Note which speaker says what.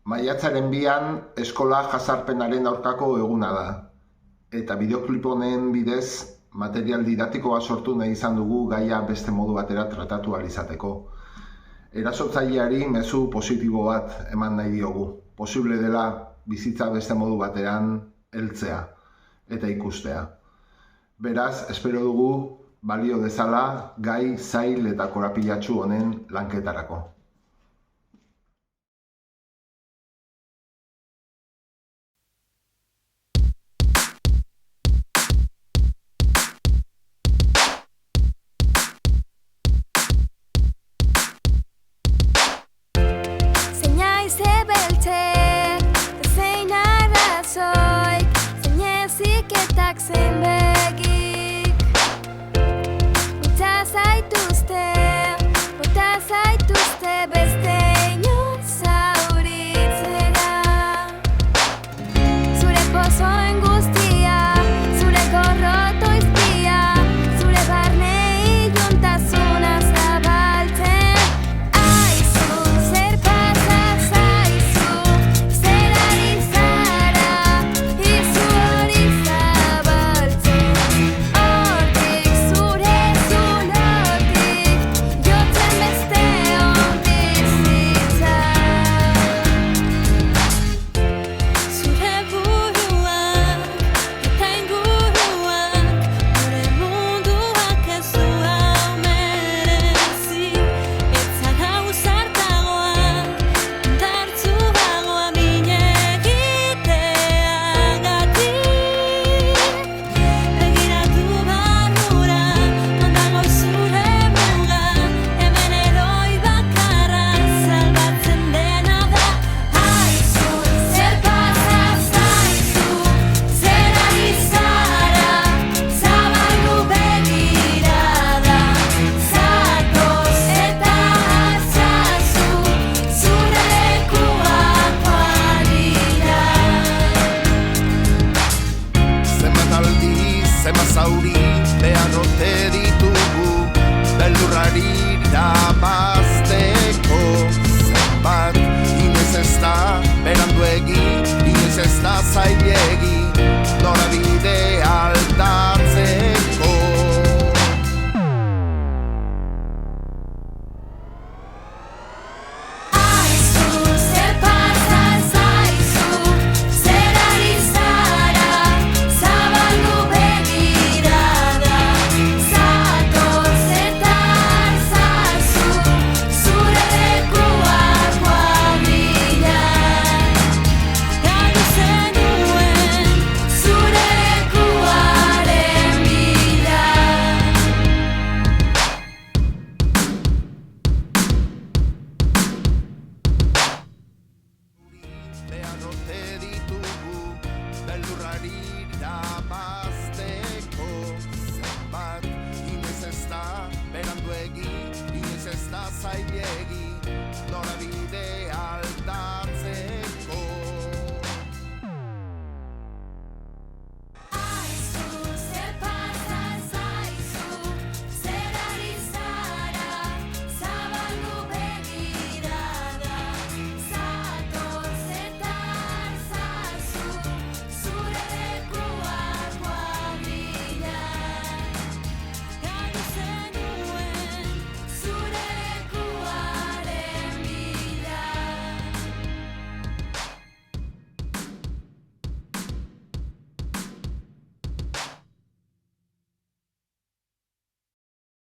Speaker 1: Maiatzaren 2an eskola jazarpenaren aurkako eguna da, eta bideoklip honen bidez material didaktikoa sortu nahi izan dugu gaia beste modu batera tratatu ahal izateko. Erasotzaileari mezu positibo bat eman nahi diogu. Posible dela bizitza beste modu batean heltzea eta ikustea. Beraz, espero dugu balio dezala gai zail eta korapilatsu honen lanketarako.